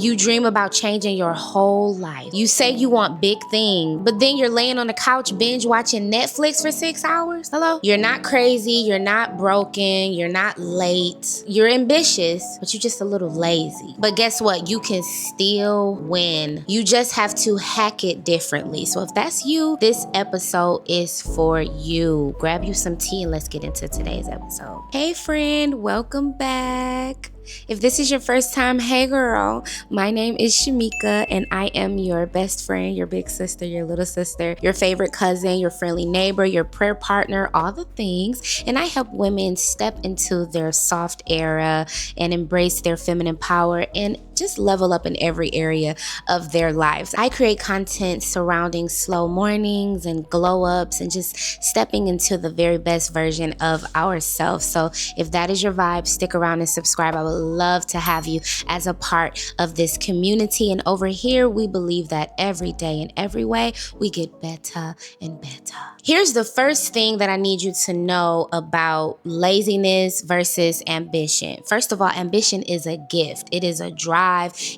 You dream about changing your whole life. You say you want big things, but then you're laying on the couch binge watching Netflix for 6 hours. Hello? You're not crazy, you're not broken, you're not late. You're ambitious, but you're just a little lazy. But guess what? You can still win. You just have to hack it differently. So if that's you, this episode is for you. Grab you some tea and let's get into today's episode. Hey friend, welcome back. If this is your first time, hey girl, my name is Shamika and I am your best friend, your big sister, your little sister, your favorite cousin, your friendly neighbor, your prayer partner, all the things. And I help women step into their soft era and embrace their feminine power and just level up in every area of their lives. I create content surrounding slow mornings and glow ups and just stepping into the very best version of ourselves. So if that is your vibe, stick around and subscribe. I would love to have you as a part of this community. And over here, we believe that every day in every way, we get better and better. Here's the first thing that I need you to know about laziness versus ambition. First of all, ambition is a gift. It is a drive.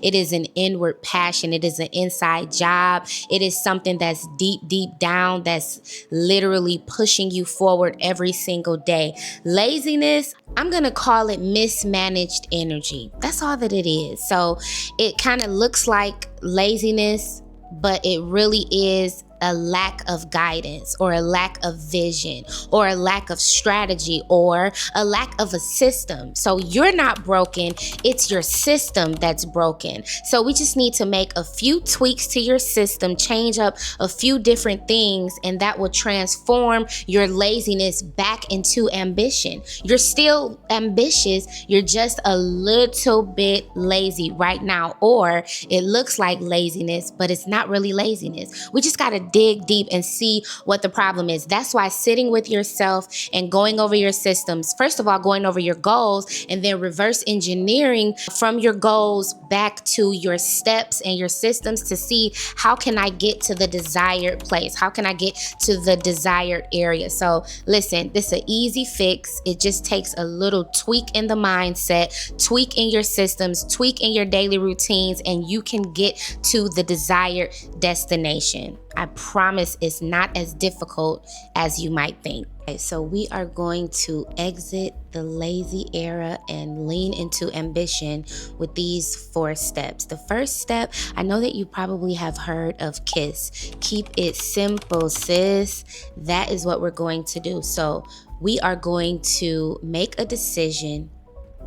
It is an inward passion. It is an inside job. It is something that's deep, deep down, that's literally pushing you forward every single day. Laziness, I'm going to call it mismanaged energy. That's all that it is. So it kind of looks like laziness, but it really is a lack of guidance or a lack of vision or a lack of strategy or a lack of a system. So you're not broken, it's your system that's broken. So we just need to make a few tweaks to your system, change up a few different things, and that will transform your laziness back into ambition. You're still ambitious, you're just a little bit lazy right now, or it looks like laziness, but it's not really laziness. We just gotta dig deep and see what the problem is. That's why sitting with yourself and going over your systems, first of all, going over your goals and then reverse engineering from your goals back to your steps and your systems to see how can I get to the desired place? How can I get to the desired area? So listen, this is an easy fix. It just takes a little tweak in the mindset, tweak in your systems, tweak in your daily routines, and you can get to the desired destination. I promise it's not as difficult as you might think. Okay, so we are going to exit the lazy era and lean into ambition with these 4 steps. The first step, I know that you probably have heard of KISS. Keep it simple, sis. That is what we're going to do. So we are going to make a decision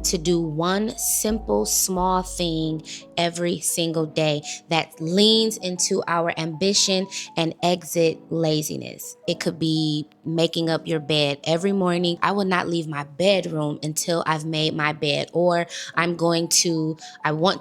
to do one simple, small thing every single day that leans into our ambition and exit laziness. It could be making up your bed every morning. I will not leave my bedroom until I've made my bed. Or I want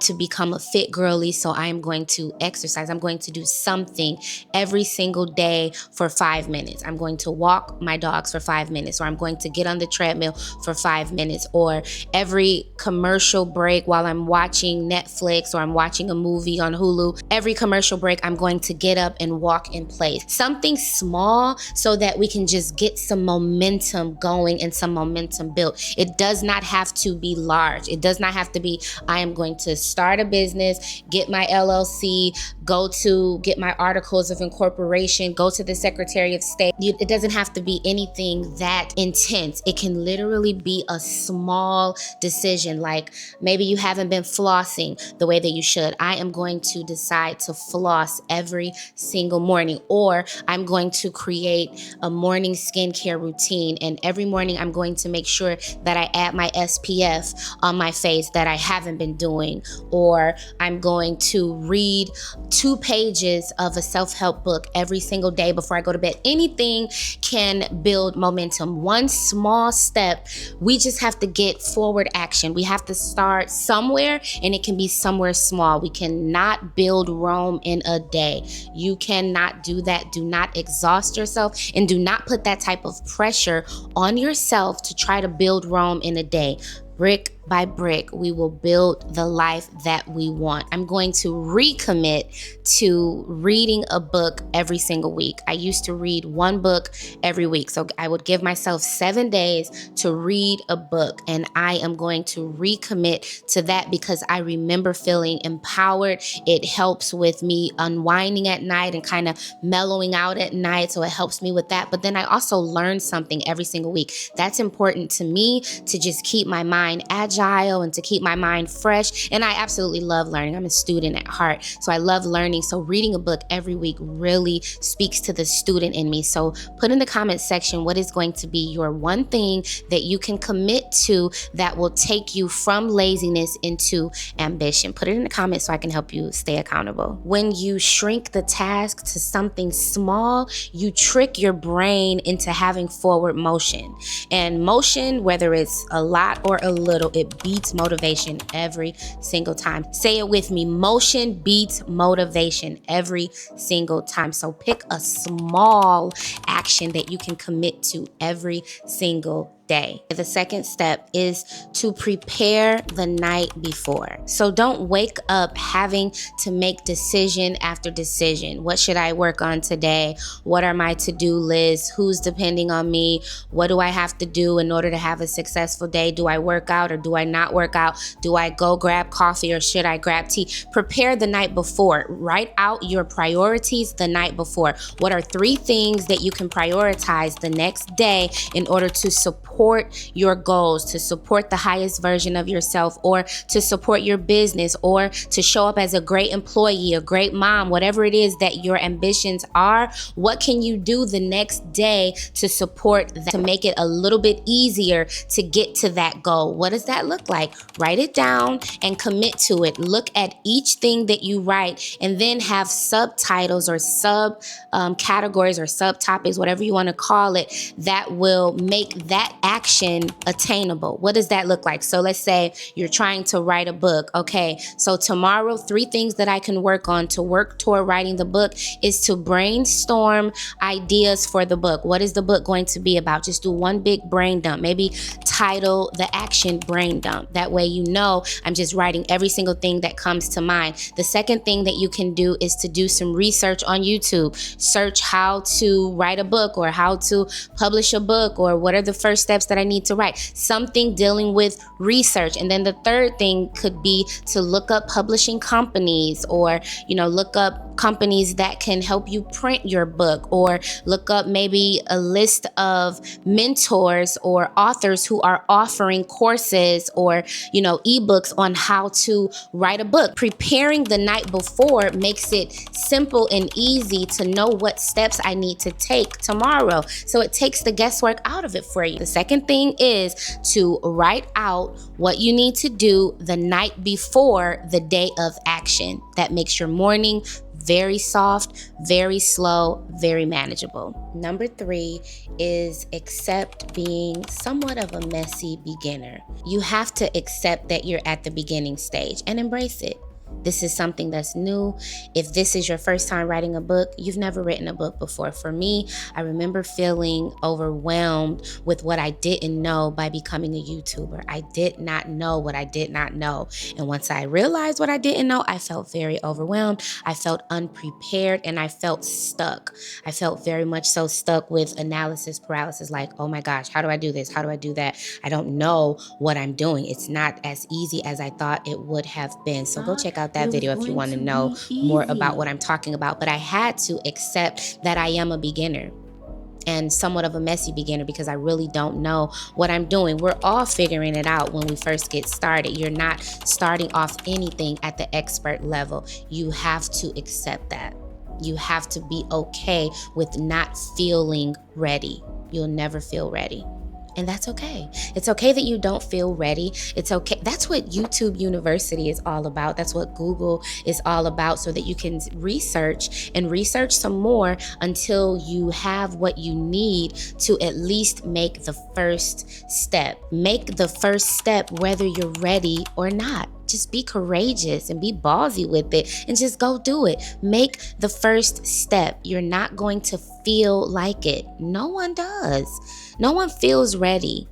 to become a fit girly, so I am going to exercise. I'm going to do something every single day for 5 minutes. I'm going to walk my dogs for 5 minutes, or I'm going to get on the treadmill for 5 minutes, or every commercial break while I'm watching Netflix or I'm watching a movie on Hulu, every commercial break, I'm going to get up and walk in place. Something small so that we can just get some momentum going and some momentum built. It does not have to be large. It does not have to be, I am going to start a business, get my LLC, go to get my articles of incorporation, go to the Secretary of State. It doesn't have to be anything that intense. It can literally be a small decision. Like maybe you haven't been flossing the way that you should. I am going to decide to floss every single morning, or I'm going to create a morning skincare routine. And every morning I'm going to make sure that I add my SPF on my face that I haven't been doing, or I'm going to read 2 pages of a self-help book every single day before I go to bed. Anything can build momentum. One small step, we just have to get forward action. We have to start somewhere, and it can be somewhere small. We cannot build Rome in a day. You cannot do that. Do not exhaust yourself, and do not put that type of pressure on yourself to try to build Rome in a day. Brick by brick, we will build the life that we want. I'm going to recommit to reading a book every single week. I used to read one book every week. So I would give myself 7 days to read a book, and I am going to recommit to that because I remember feeling empowered. It helps with me unwinding at night and kind of mellowing out at night. So it helps me with that. But then I also learn something every single week. That's important to me, to just keep my mind agile and to keep my mind fresh. And I absolutely love learning. I'm a student at heart, so I love learning. So reading a book every week really speaks to the student in me. So put in the comment section what is going to be your one thing that you can commit to that will take you from laziness into ambition. Put it in the comments so I can help you stay accountable. When you shrink the task to something small, you trick your brain into having forward motion. And motion, whether it's a lot or a little, it beats motivation every single time. Say it with me: motion beats motivation every single time. So pick a small action that you can commit to every single day. The second step is to prepare the night before. So don't wake up having to make decision after decision. What should I work on today? What are my to-do lists? Who's depending on me? What do I have to do in order to have a successful day? Do I work out or do I not work out? Do I go grab coffee or should I grab tea? Prepare the night before. Write out your priorities the night before. What are 3 things that you can prioritize the next day in order to support your goals, to support the highest version of yourself, or to support your business, or to show up as a great employee, a great mom, whatever it is that your ambitions are? What can you do the next day to support that, to make it a little bit easier to get to that goal? What does that look like? Write it down and commit to it. Look at each thing that you write and then have subtitles or sub categories or subtopics, whatever you want to call it, that will make that action attainable. What does that look like? So let's say you're trying to write a book. Okay, so tomorrow, 3 things that I can work on to work toward writing the book is to brainstorm ideas for the book. What is the book going to be about? Just do one big brain dump. Maybe title the action brain dump. That way you know I'm just writing every single thing that comes to mind. The second thing that you can do is to do some research on YouTube. Search how to write a book or how to publish a book, or what are the first steps that I need to write. Something dealing with research. And then the third thing could be to look up publishing companies, or look up companies that can help you print your book, or look up maybe a list of mentors or authors who are offering courses or ebooks on how to write a book. Preparing the night before makes it simple and easy to know what steps I need to take tomorrow. So it takes the guesswork out of it for you. The second thing is to write out what you need to do the night before the day of action. That makes your morning very soft, very slow, very manageable. Number 3 is accept being somewhat of a messy beginner. You have to accept that you're at the beginning stage and embrace it. This is something that's new. If this is your first time writing a book, you've never written a book before. For me, I remember feeling overwhelmed with what I didn't know by becoming a YouTuber. I did not know what I did not know. And once I realized what I didn't know, I felt very overwhelmed. I felt unprepared and I felt stuck. I felt very much so stuck with analysis paralysis, like, oh my gosh, how do I do this? How do I do that? I don't know what I'm doing. It's not as easy as I thought it would have been. So go check out that video if you want to know more about what I'm talking about. But I had to accept that I am a beginner and somewhat of a messy beginner because I really don't know what I'm doing. We're all figuring it out when we first get started. You're not starting off anything at the expert level. You have to accept that. You have to be okay with not feeling ready. You'll never feel ready. And that's okay. It's okay that you don't feel ready. It's okay. That's what YouTube University is all about. That's what Google is all about, so that you can research and research some more until you have what you need to at least make the first step. Make the first step whether you're ready or not. Just be courageous and be ballsy with it and just go do it. Make the first step. You're not going to feel like it. No one does. No one feels ready.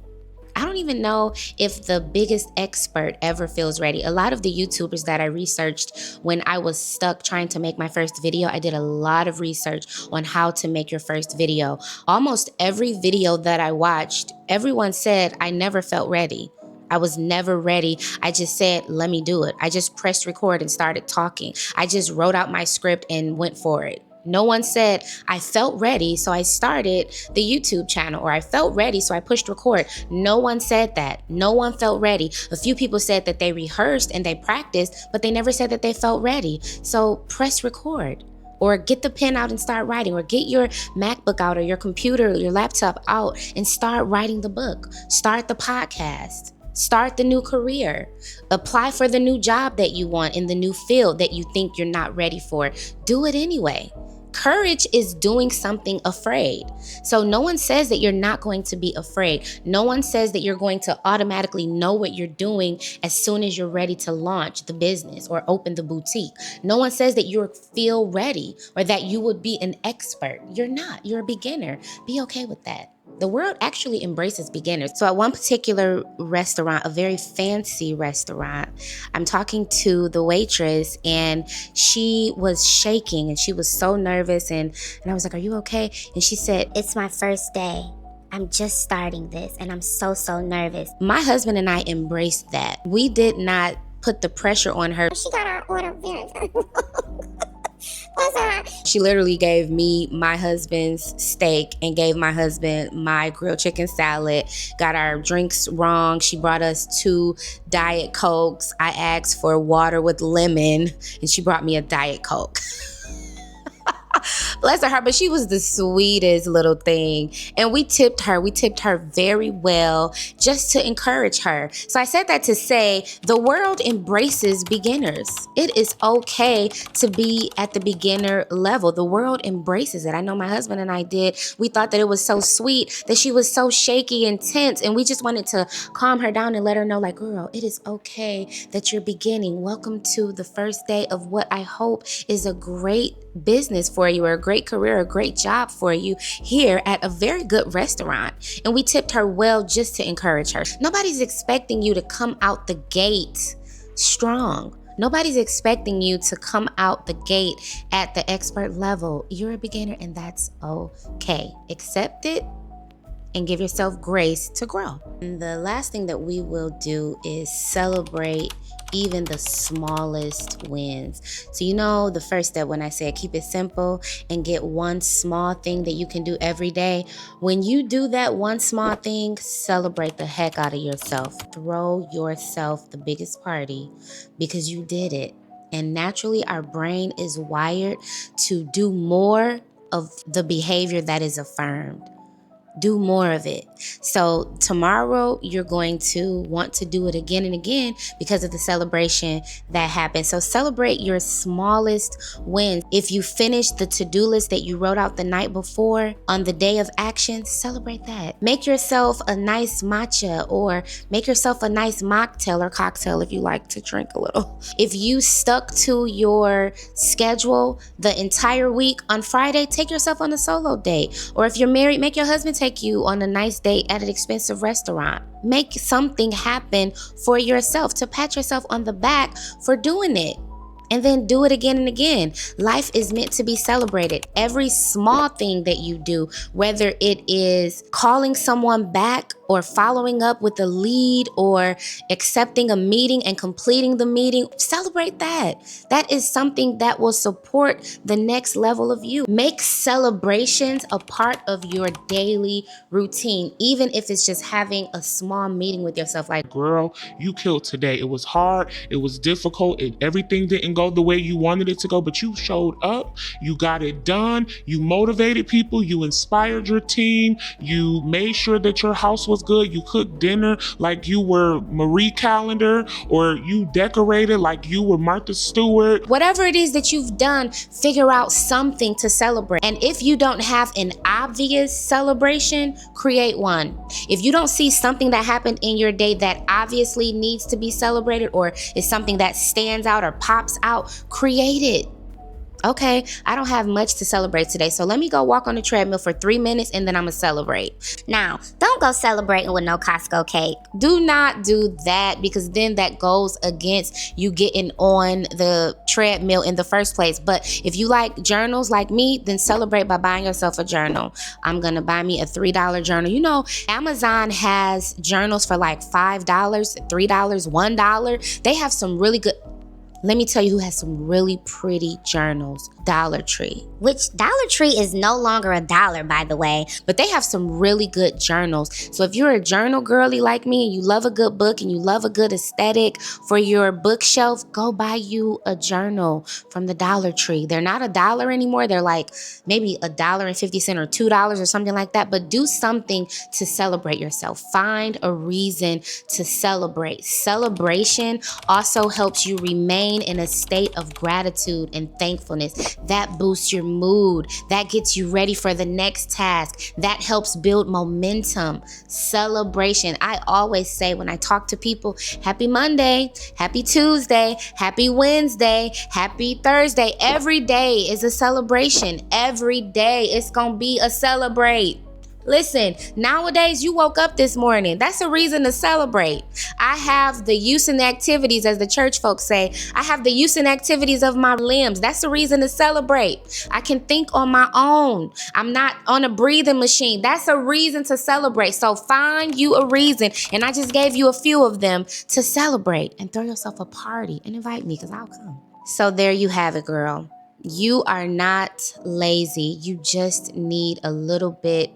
I don't even know if the biggest expert ever feels ready. A lot of the YouTubers that I researched when I was stuck trying to make my first video, I did a lot of research on how to make your first video. Almost every video that I watched, everyone said I never felt ready. I was never ready. I just said, let me do it. I just pressed record and started talking. I just wrote out my script and went for it. No one said, I felt ready, so I started the YouTube channel, or I felt ready, so I pushed record. No one said that. No one felt ready. A few people said that they rehearsed and they practiced, but they never said that they felt ready. So press record, or get the pen out and start writing, or get your MacBook out or your computer or your laptop out and start writing the book. Start the podcast. Start the new career. Apply for the new job that you want in the new field that you think you're not ready for. Do it anyway. Courage is doing something afraid. So no one says that you're not going to be afraid. No one says that you're going to automatically know what you're doing as soon as you're ready to launch the business or open the boutique. No one says that you feel ready or that you would be an expert. You're not. You're a beginner. Be okay with that. The world actually embraces beginners. So at one particular restaurant, a very fancy restaurant, I'm talking to the waitress and she was shaking and she was so nervous. And I was like, are you okay? And she said, it's my first day. I'm just starting this and I'm so nervous. My husband and I embraced that. We did not put the pressure on her. She got our order very She literally gave me my husband's steak and gave my husband my grilled chicken salad, got our drinks wrong. She brought us 2 Diet Cokes. I asked for water with lemon and she brought me a Diet Coke. Bless her heart, but she was the sweetest little thing. And we tipped her very well just to encourage her. So I said that to say the world embraces beginners. It is okay to be at the beginner level. The world embraces it. I know my husband and I did. We thought that it was so sweet that she was so shaky and tense, and we just wanted to calm her down and let her know, like, girl, it is okay that you're beginning. Welcome to the first day of what I hope is a great business for you, or a great career, a great job for you here at a very good restaurant. And we tipped her well just to encourage her. Nobody's expecting you to come out the gate strong. Nobody's expecting you to come out the gate at the expert level. You're a beginner and that's okay. Accept it and give yourself grace to grow. And the last thing that we will do is celebrate even the smallest wins. So you know the first step when I said keep it simple and get one small thing that you can do every day. When you do that one small thing, celebrate the heck out of yourself. Throw yourself the biggest party because you did it. And naturally our brain is wired to do more of the behavior that is affirmed. Do more of it. So tomorrow you're going to want to do it again and again because of the celebration that happened. So celebrate your smallest wins. If you finished the to-do list that you wrote out the night before on the day of action, celebrate that. Make yourself a nice matcha, or make yourself a nice mocktail or cocktail if you like to drink a little. If you stuck to your schedule the entire week, on Friday, take yourself on a solo date. Or if you're married, make your husband take you on a nice date at an expensive restaurant. Make something happen for yourself to pat yourself on the back for doing it. And then do it again and again. Life is meant to be celebrated. Every small thing that you do, whether it is calling someone back or following up with a lead or accepting a meeting and completing the meeting, celebrate that. That is something that will support the next level of you. Make celebrations a part of your daily routine, even if it's just having a small meeting with yourself. Like, girl, you killed today. It was hard. It was difficult. Everything didn't go the way you wanted it to go, but you showed up. You got it done. You motivated people. You inspired your team. You made sure that your house was good. You cooked dinner like you were Marie Callender, or you decorated like you were Martha Stewart. Whatever it is that you've done, figure out something to celebrate. And if you don't have an obvious celebration, create one. If you don't see something that happened in your day that obviously needs to be celebrated, or is something that stands out or pops out, create it. Okay, I don't have much to celebrate today, so let me go walk on the treadmill for 3 minutes and then I'm gonna celebrate. Now, don't go celebrating with no Costco cake. Do not do that, because then that goes against you getting on the treadmill in the first place. But if you like journals like me, then celebrate by buying yourself a journal. I'm gonna buy me a $3 journal. You know, Amazon has journals for like $5, $3, $1. They have some really good. Let me tell you who has some really pretty journals. Dollar Tree. Which Dollar Tree is no longer $1, by the way. But they have some really good journals. So if you're a journal girly like me and you love a good book and you love a good aesthetic for your bookshelf, go buy you a journal from the Dollar Tree. They're not $1 anymore. They're like maybe $1.50 or $2 or something like that. But do something to celebrate yourself. Find a reason to celebrate. Celebration also helps you remain in a state of gratitude and thankfulness. That boosts your mood. That gets you ready for the next task. That helps build momentum. Celebration. I always say when I talk to people, happy Monday, happy Tuesday, happy Wednesday, happy Thursday. Every day is a celebration. Every day it's gonna be a celebrate. Listen, nowadays you woke up this morning. That's a reason to celebrate. I have the use and activities, as the church folks say. I have the use and activities of my limbs. That's a reason to celebrate. I can think on my own. I'm not on a breathing machine. That's a reason to celebrate. So find you a reason, and I just gave you a few of them to celebrate, and throw yourself a party and invite me, because I'll come. So there you have it, girl. You are not lazy. You just need a little bit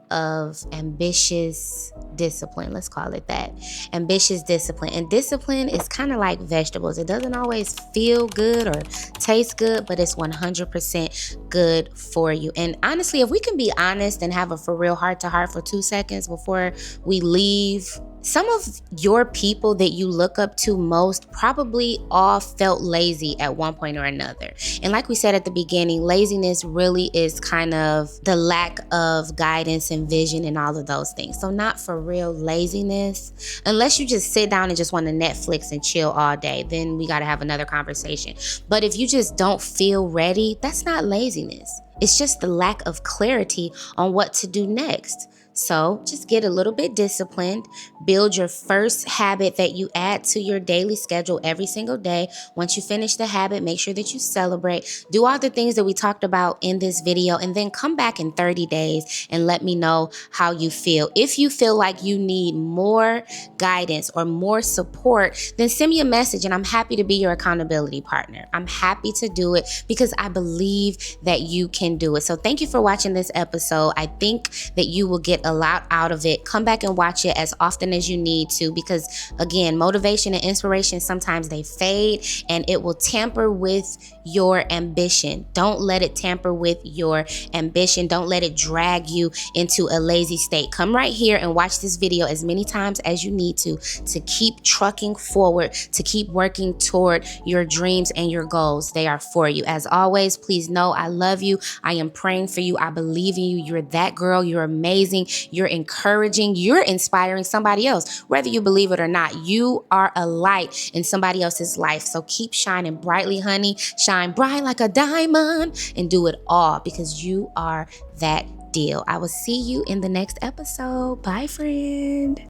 of ambitious discipline. Let's call it that. Ambitious discipline. And discipline is kind of like vegetables. It doesn't always feel good or taste good, but it's 100% good for you. And honestly, if we can be honest and have a for real heart to heart for 2 seconds before we leave, some of your people that you look up to most probably all felt lazy at one point or another. And like we said at the beginning, laziness really is kind of the lack of guidance and vision and all of those things. So not for real laziness. Unless you just sit down and just want to Netflix and chill all day, then we got to have another conversation. But if you just don't feel ready, that's not laziness. It's just the lack of clarity on what to do next. So just get a little bit disciplined, build your first habit that you add to your daily schedule every single day. Once you finish the habit, make sure that you celebrate, do all the things that we talked about in this video, and then come back in 30 days and let me know how you feel. If you feel like you need more guidance or more support, then send me a message and I'm happy to be your accountability partner. I'm happy to do it because I believe that you can do it. So thank you for watching this episode. I think that you will get a lot out of it. Come back and watch it as often as you need to, because again, motivation and inspiration, sometimes they fade and it will tamper with your ambition. Don't let it tamper with your ambition. Don't let it drag you into a lazy state. Come right here and watch this video as many times as you need to keep trucking forward, to keep working toward your dreams and your goals. They are for you. As always, please know I love you. I am praying for you. I believe in you. You're that girl. You're amazing. You're encouraging. You're inspiring somebody else. Whether you believe it or not, you are a light in somebody else's life. So keep shining brightly, honey. Shine bright like a diamond and do it all, because you are that deal. I will see you in the next episode. Bye, friend.